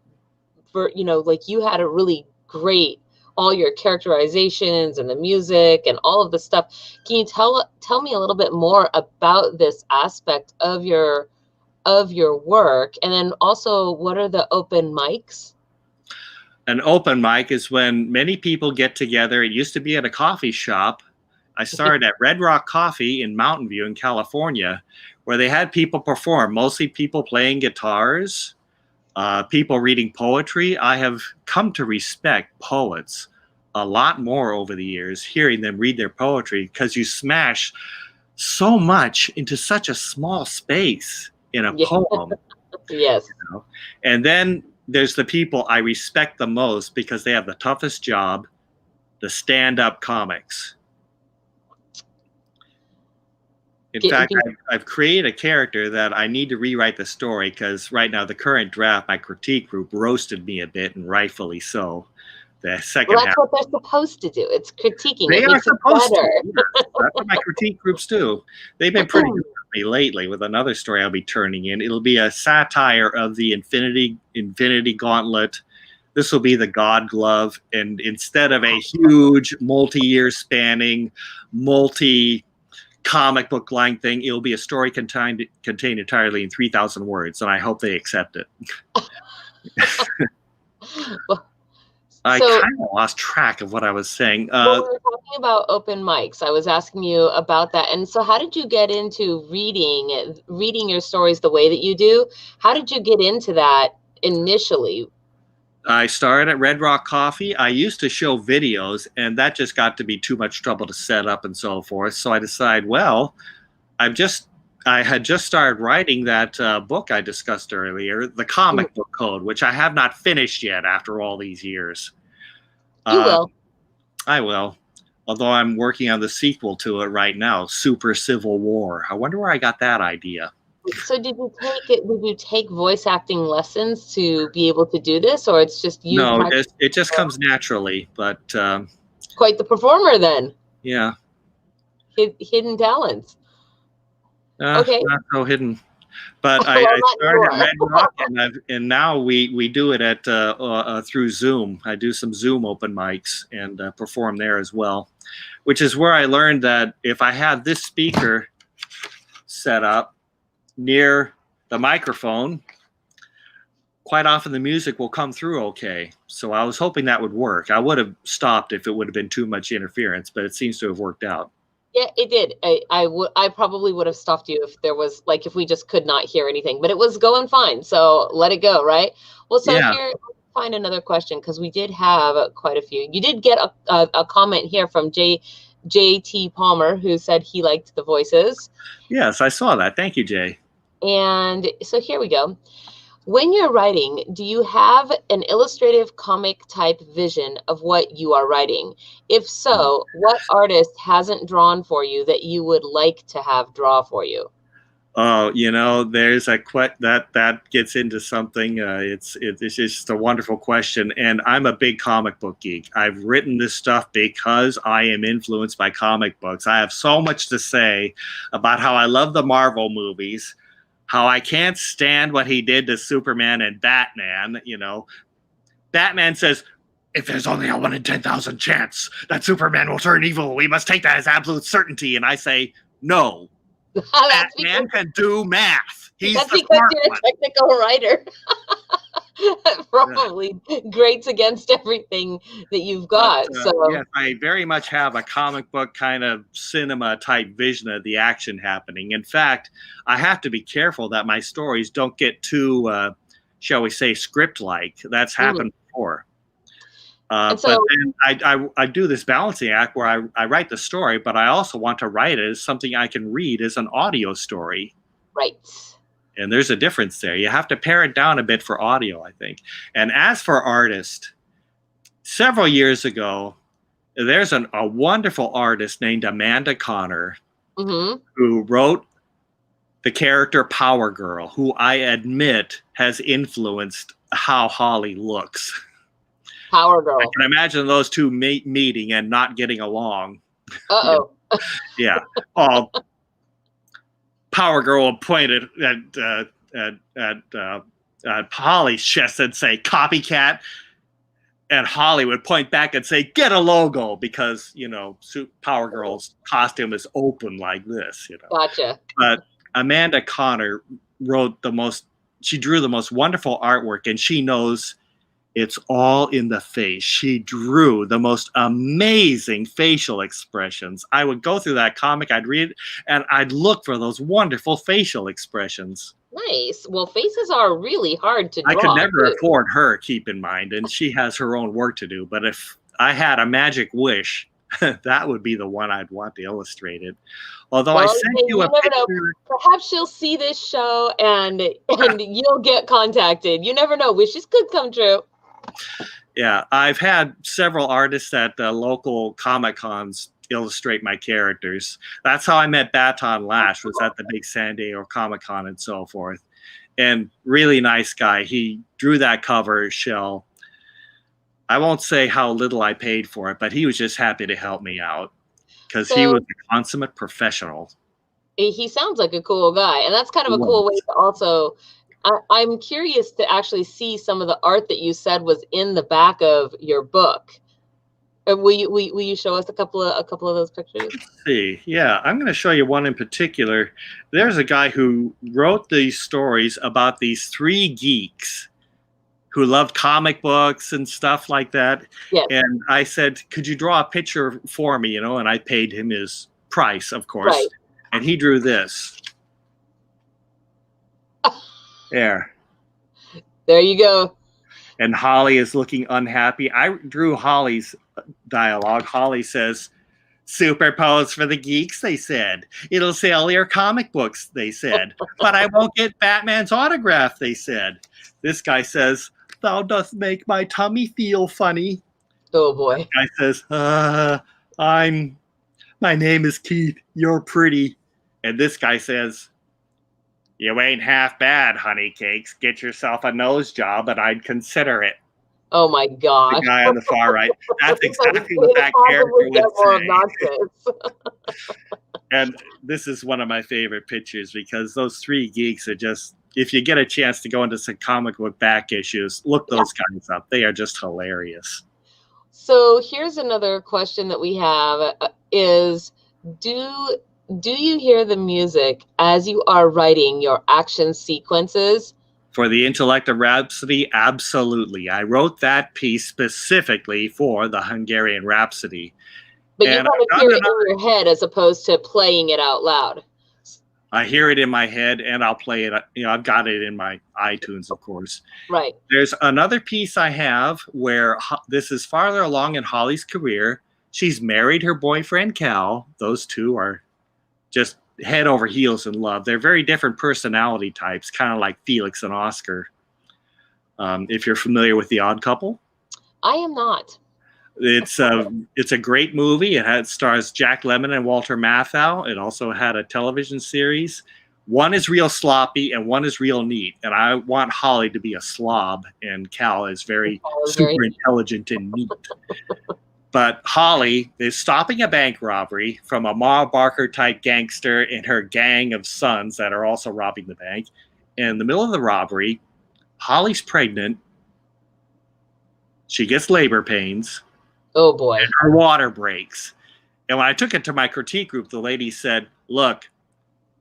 for, like you had a really great, all your characterizations and the music and all of the stuff. Can you tell me a little bit more about this aspect of your work? And then also, what are the open mics? An open mic is when many people get together. It used to be at a coffee shop. I started at Red Rock Coffee in Mountain View in California, where they had people perform, mostly people playing guitars, people reading poetry. I have come to respect poets a lot more over the years, hearing them read their poetry, because you smash so much into such a small space in a poem. Yes. And then there's the people I respect the most because they have the toughest job, the stand-up comics. In fact, I've created a character that I need to rewrite the story because right now the current draft, my critique group roasted me a bit, and rightfully so. The second half. That's what they're supposed to do. It's critiquing. They are supposed to. Yes. That's what my critique groups do. They've been pretty good with me lately with another story I'll be turning in. It'll be a satire of the Infinity Gauntlet. This will be the God Glove. And instead of a huge multi-year spanning, comic book line thing, it'll be a story contained entirely in 3,000 words, and I hope they accept it. I kind of lost track of what I was saying. Well, we were talking about open mics. I was asking you about that. And so how did you get into reading your stories the way that you do? How did you get into that initially? I started at Red Rock Coffee. I used to show videos, and that just got to be too much trouble to set up and so forth. So I decided, well, I had just started writing that book I discussed earlier, The Comic Book Code, which I have not finished yet after all these years. You will. I will. Although I'm working on the sequel to it right now, Super Civil War. I wonder where I got that idea. So did you take voice acting lessons to be able to do this, or it's just you? No, it just comes naturally, but quite the performer then. Yeah. Hidden talents. Okay. Not so hidden. But I started at Red Rock, and now we do it at through Zoom. I do some Zoom open mics and perform there as well, which is where I learned that if I have this speaker set up near the microphone, quite often the music will come through okay. So I was hoping that would work. I would have stopped if it would have been too much interference, but it seems to have worked out. Yeah, it did. I probably would have stopped you if there was, like, if we just could not hear anything, but it was going fine. So let it go, right? Well, so here, find another question, because we did have quite a few. You did get a comment here from J.T. Palmer, who said he liked the voices. Yes, I saw that. Thank you, Jay. And so here we go. When you're writing, do you have an illustrative comic type vision of what you are writing? If so, what artist hasn't drawn for you that you would like to have draw for you? Oh, there's that gets into something. It's just a wonderful question, and I'm a big comic book geek. I've written this stuff because I am influenced by comic books. I have so much to say about how I love the Marvel movies, how I can't stand what he did to Superman and Batman. Batman says, if there's only a 1 in 10,000 chance that Superman will turn evil, we must take that as absolute certainty. And I say, no. Batman can do math. That's because you're a technical writer. Probably grates against everything that you've got. Yes, I very much have a comic book kind of cinema type vision of the action happening. In fact, I have to be careful that my stories don't get too, shall we say, script-like. That's happened before. But then I do this balancing act where I write the story, but I also want to write it as something I can read as an audio story. Right. And there's a difference there. You have to pare it down a bit for audio, I think. And as for artist, several years ago, there's a wonderful artist named Amanda Connor who wrote the character Power Girl, who I admit has influenced how Holly looks. Power Girl. I can imagine those two meeting and not getting along. Uh-oh. Yeah. Power Girl pointed at Holly's chest and say, copycat. And Holly would point back and say, get a logo, because, Power Girl's costume is open like this. Gotcha. But Amanda Connor she drew the most wonderful artwork, and she knows it's all in the face. She drew the most amazing facial expressions. I would go through that comic, I'd read it, and I'd look for those wonderful facial expressions. Nice. Well, faces are really hard to draw. I could never afford her, keep in mind, and she has her own work to do. But if I had a magic wish, that would be the one I'd want to illustrate it. Although I sent you a picture. Know. Perhaps she'll see this show and you'll get contacted. You never know. Wishes could come true. Yeah, I've had several artists at the local Comic Cons illustrate my characters. That's how I met Baton Lash, was at the big San Diego Comic Con and so forth. And really nice guy. He drew that cover shell. I won't say how little I paid for it, but he was just happy to help me out because he was a consummate professional. He sounds like a cool guy. And that's kind of a cool way to also... I'm curious to actually see some of the art that you said was in the back of your book. Will you show us a couple of those pictures? Let's see. Yeah, I'm going to show you one in particular. There's a guy who wrote these stories about these 3 geeks who loved comic books and stuff like that. Yes. And I said, could you draw a picture for me? And I paid him his price, of course. Right. And he drew this. There you go. And Holly is looking unhappy. I drew Holly's dialogue. Holly says, superpose for the geeks, they said. It'll sell your comic books, they said. But I won't get Batman's autograph, they said. This guy says, thou dost make my tummy feel funny. Oh, boy. This guy says, my name is Keith. You're pretty. And this guy says, you ain't half bad, honey cakes. Get yourself a nose job and I'd consider it. Oh my gosh. The guy on the far right. That's exactly what that character would say. And this is one of my favorite pictures because those 3 geeks are just, if you get a chance to go into some comic book back issues, look those guys up. They are just hilarious. So here's another question that we have is, do you hear the music as you are writing your action sequences? For the Intellect of Rhapsody, absolutely. I wrote that piece specifically for the Hungarian Rhapsody. But you kind of hear it in your head as opposed to playing it out loud. I hear it in my head and I'll play it. I've got it in my iTunes, of course. Right. There's another piece I have where this is farther along in Holly's career. She's married her boyfriend, Cal. Those two are just head over heels in love. They're very different personality types, kind of like Felix and Oscar. If you're familiar with The Odd Couple. I am not. It's a great movie. It stars Jack Lemmon and Walter Matthau. It also had a television series. One is real sloppy and one is real neat. And I want Holly to be a slob, and Cal is very super intelligent and neat. But Holly is stopping a bank robbery from a Ma Barker type gangster and her gang of sons that are also robbing the bank. And in the middle of the robbery, Holly's pregnant. She gets labor pains. Oh, boy. And her water breaks. And when I took it to my critique group, the lady said, look,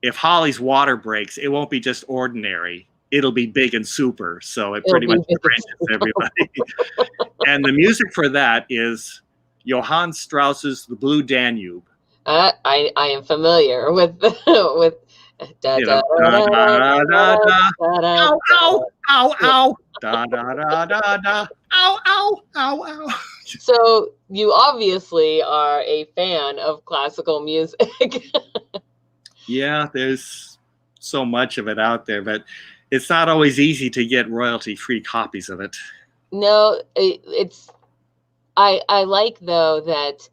if Holly's water breaks, it won't be just ordinary. It'll be big and super. So it pretty much ranges everybody. And the music for that is Johann Strauss's The Blue Danube. I am familiar with da da da da da ow ow ow ow da da da da da ow ow ow ow. So you obviously are a fan of classical music. Yeah, there's so much of it out there, but it's not always easy to get royalty-free copies of it. No, it's. I like, though, that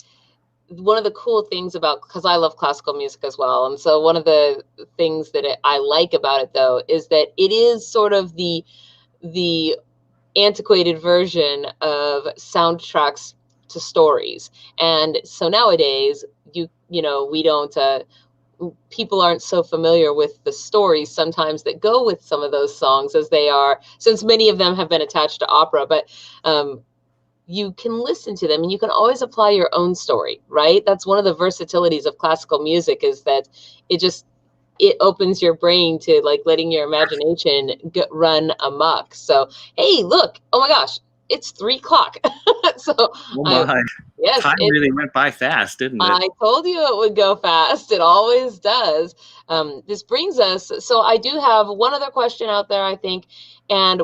one of the cool things about, because I love classical music as well, and so one of the things that I like about it, though, is that it is sort of the antiquated version of soundtracks to stories. And so nowadays, you know, we don't. People aren't so familiar with the stories sometimes that go with some of those songs as they are, since many of them have been attached to opera. But you can listen to them and you can always apply your own story, right? That's one of the versatilities of classical music, is that it opens your brain to like letting your imagination run amok. So, hey, look, oh my gosh, it's 3 o'clock. So, oh my. Yes, time really went by fast, didn't it? I told you it would go fast. It always does. This brings us, so I do have one other question out there, I think, and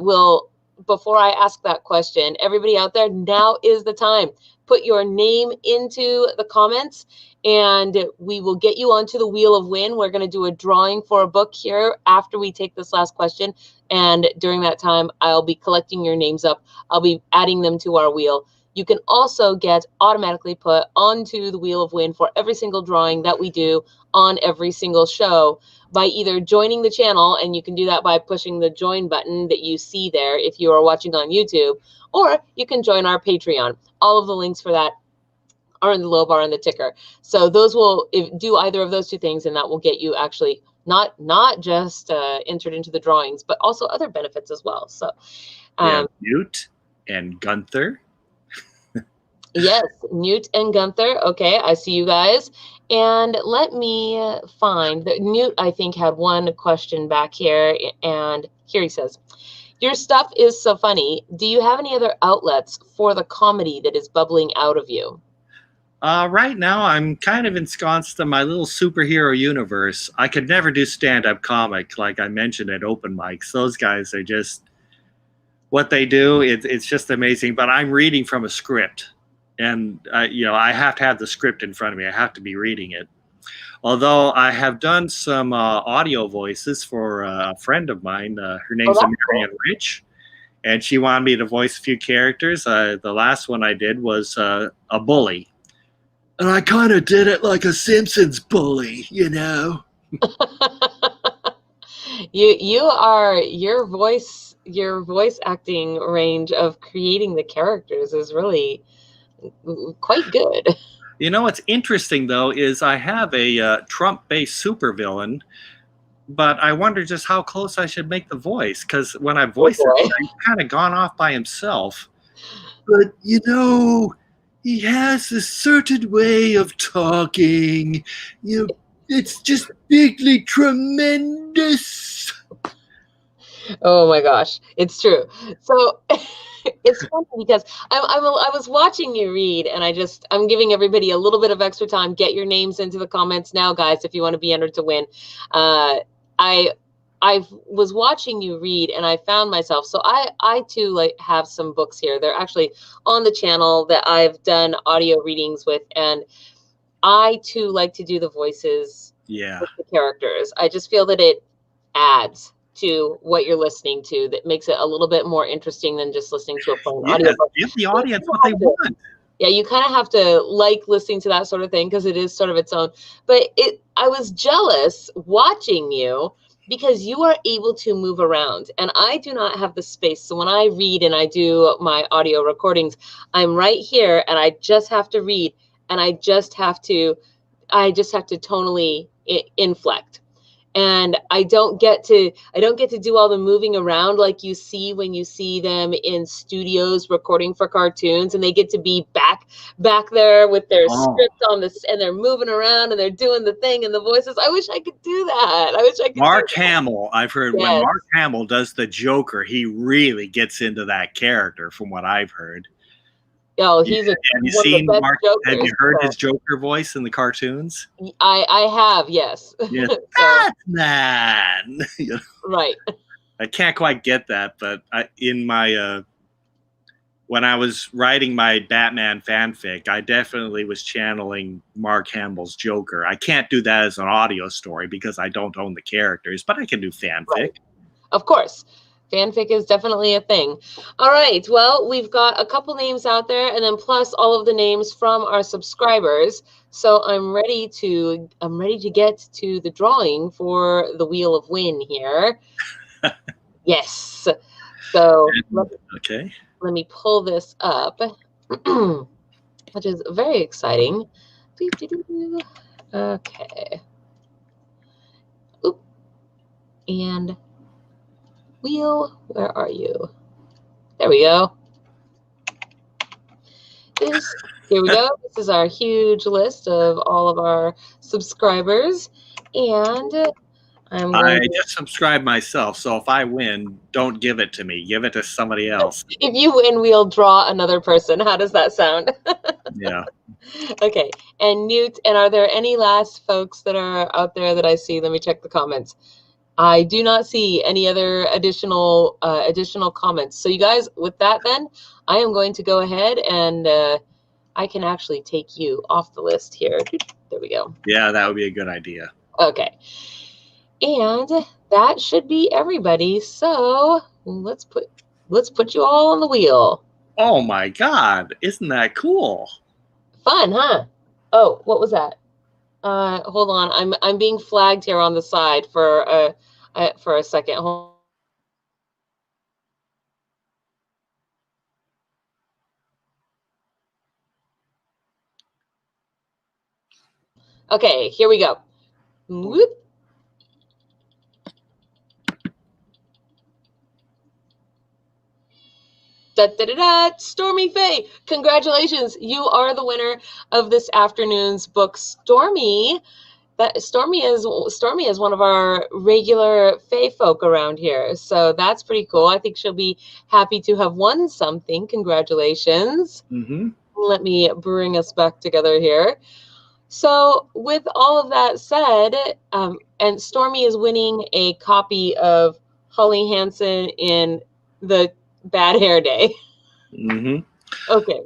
before I ask that question, everybody out there, now is the time. Put your name into the comments, and we will get you onto the Wheel of Win. We're going to do a drawing for a book here after we take this last question, and during that time, I'll be collecting your names up. I'll be adding them to our wheel. You can also get automatically put onto the Wheel of Win for every single drawing that we do on every single show by either joining the channel, and you can do that by pushing the join button that you see there if you are watching on YouTube, or you can join our Patreon. All of the links for that are in the low bar and the ticker. So those will do either of those two things, and that will get you actually not just entered into the drawings, but also other benefits as well. So Newt and Gunther. Yes, Newt and Gunther. Okay, I see you guys. And let me find that Newt, I think, had one question back here. And here he says, your stuff is so funny. Do you have any other outlets for the comedy that is bubbling out of you? Right now, I'm kind of ensconced in my little superhero universe. I could never do stand-up comic, like I mentioned at open mics. Those guys are just, what they do, it's just amazing. But I'm reading from a script. And, I have to have the script in front of me. I have to be reading it. Although I have done some audio voices for a friend of mine. Her name's Marianne Rich. And she wanted me to voice a few characters. The last one I did was a bully. And I kind of did it like a Simpsons bully, you know. Your voice acting range of creating the characters is really quite good. You know what's interesting, though, is I have a Trump-based supervillain, but I wonder just how close I should make the voice, because when I voice it, he's kind of gone off by himself. But, he has a certain way of talking. It's just bigly tremendous. Oh my gosh, it's true. So it's funny because I was watching you read, and I'm giving everybody a little bit of extra time. Get your names into the comments now, guys, if you want to be entered to win. I was watching you read, and I found myself. So I too have some books here. They're actually on the channel that I've done audio readings with, and I too like to do the voices Yeah. with the characters. I just feel that it adds to what you're listening to, that makes it a little bit more interesting than just listening to a plain Yes, audiobook. give the audience what they want. Yeah, you kind of have to like listening to that sort of thing because it is sort of its own. But I was jealous watching you because you are able to move around and I do not have the space. So when I read and I do my audio recordings, I'm right here and I just have to read and I just have to tonally inflect. And I don't get to do all the moving around like you see when you see them in studios recording for cartoons, and they get to be back there with their script on this, and they're moving around and they're doing the thing and the voices. I wish I could do that. I wish I could. Mark Hamill, I've heard when Mark Hamill does the Joker, he really gets into that character from what I've heard. Oh, he's have you seen Mark? Have you heard his Joker voice in the cartoons? I have, yes. Yes. Batman. Right. I can't quite get that, but in my when I was writing my Batman fanfic, I definitely was channeling Mark Hamill's Joker. I can't do that as an audio story because I don't own the characters, but I can do fanfic. Right. Of course. Fanfic is definitely a thing. All right. Well, we've got a couple names out there, and then plus all of the names from our subscribers. So I'm ready to get to the drawing for the Wheel of Win here. Yes. So let me pull this up, which is very exciting. Okay. Oop. And Wheel, where are you? There we go. Here we go. This is our huge list of all of our subscribers. And I just subscribed myself, so if I win, don't give it to me. Give it to somebody else. If you win, we'll draw another person. How does that sound? Yeah. Okay. And Newt, and are there any last folks that are out there that I see? Let me check the comments. I do not see any other additional comments. So you guys, with that then, I am going to go ahead and I can actually take you off the list here. There we go. Yeah, that would be a good idea. Okay. And that should be everybody. So let's put you all on the wheel. Oh my God. Isn't that cool? Fun, huh? Oh, what was that? Hold on. I'm being flagged here on the side for a second. Okay, here we go. Whoop. Da, da, da, da. Stormy Faye, congratulations. You are the winner of this afternoon's book, Stormy. Stormy is one of our regular Fae folk around here. So that's pretty cool. I think she'll be happy to have won something. Congratulations. Mm-hmm. Let me bring us back together here. So with all of that said, and Stormy is winning a copy of Holly Hansen in the Bad Hair Day. Mm-hmm. Okay.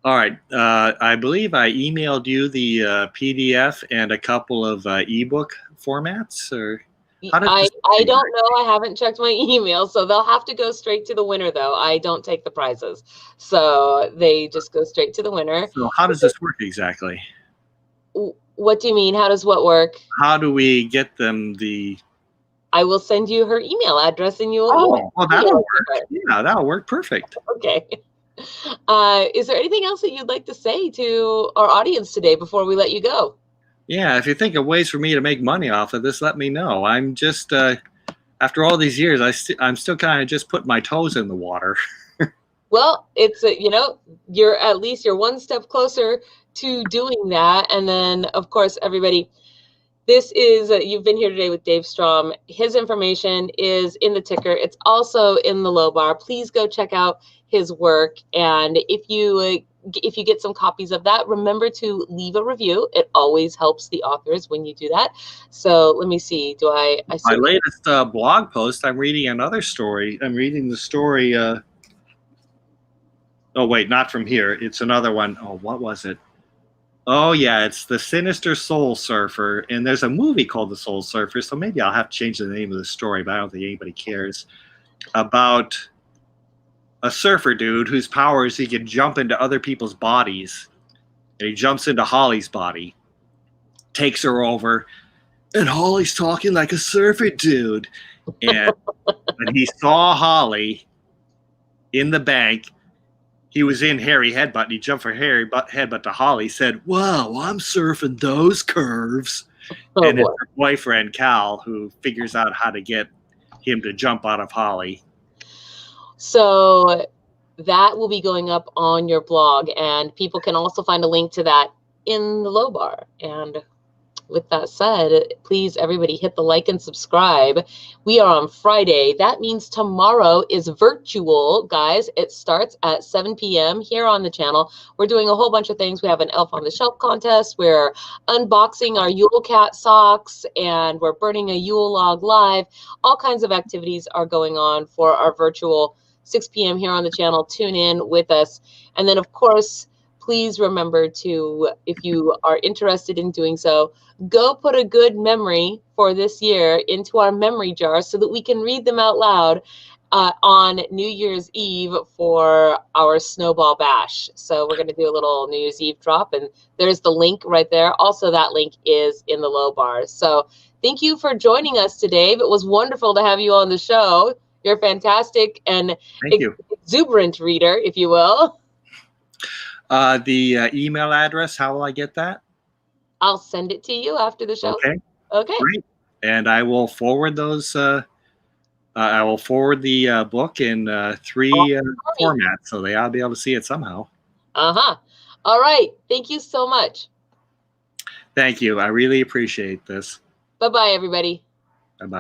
All right. I believe I emailed you the PDF and a couple of ebook formats. Or I don't know. I haven't checked my email, so they'll have to go straight to the winner. Though I don't take the prizes, so they just go straight to the winner. So how does this work exactly? What do you mean? How does what work? How do we get them the? I will send you her email address, and you will. Oh, well, that'll work. Yeah, that'll work perfect. Okay. Is there anything else that you'd like to say to our audience today before we let you go? Yeah, if you think of ways for me to make money off of this, let me know. I'm just after all these years, I'm still kind of just putting my toes in the water. Well, it's you're one step closer to doing that, and then of course everybody. This is you've been here today with Dave Strom. His information is in the ticker. It's also in the low bar. Please go check out his work, and if you get some copies of that, remember to leave a review. It always helps the authors when you do that. So let me see. I see my latest blog post? I'm reading another story. I'm reading the story. Oh wait, not from here. It's another one. Oh, what was it? Oh yeah, it's the Sinister Soul Surfer, and there's a movie called The Soul Surfer. So maybe I'll have to change the name of the story, but I don't think anybody cares. About a surfer dude whose power is he can jump into other people's bodies, and he jumps into Holly's body, takes her over, and Holly's talking like a surfer dude. And when he saw Holly in the bank, he was in Harry Headbutt, and he jumped for Harry Headbutt to Holly, said, "Wow, I'm surfing those curves." Oh And boy. it's her boyfriend, Cal, who figures out how to get him to jump out of Holly. So that will be going up on your blog, and people can also find a link to that in the low bar. And with that said, please, everybody, hit the like and subscribe. We are on Friday. That means tomorrow is virtual, guys. It starts at 7 p.m. here on the channel. We're doing a whole bunch of things. We have an Elf on the Shelf contest. We're unboxing our Yule Cat socks, and we're burning a Yule log live. All kinds of activities are going on for our virtual 6 p.m. here on the channel. Tune in with us. And then, of course, please remember to, if you are interested in doing so, go put a good memory for this year into our memory jar so that we can read them out loud on New Year's Eve for our SnowBall Bash. So we're going to do a little New Year's Eve drop, and there's the link right there. Also, that link is in the low bar. So thank you for joining us today. It was wonderful to have you on the show. You're fantastic and exuberant reader, if you will. The email address, how will I get that? I'll send it to you after the show. Okay. Okay. Great. And I will forward those. I will forward the book in 3 formats, so they ought to be able to see it somehow. All right. Thank you so much. Thank you. I really appreciate this. Bye-bye, everybody. Bye-bye.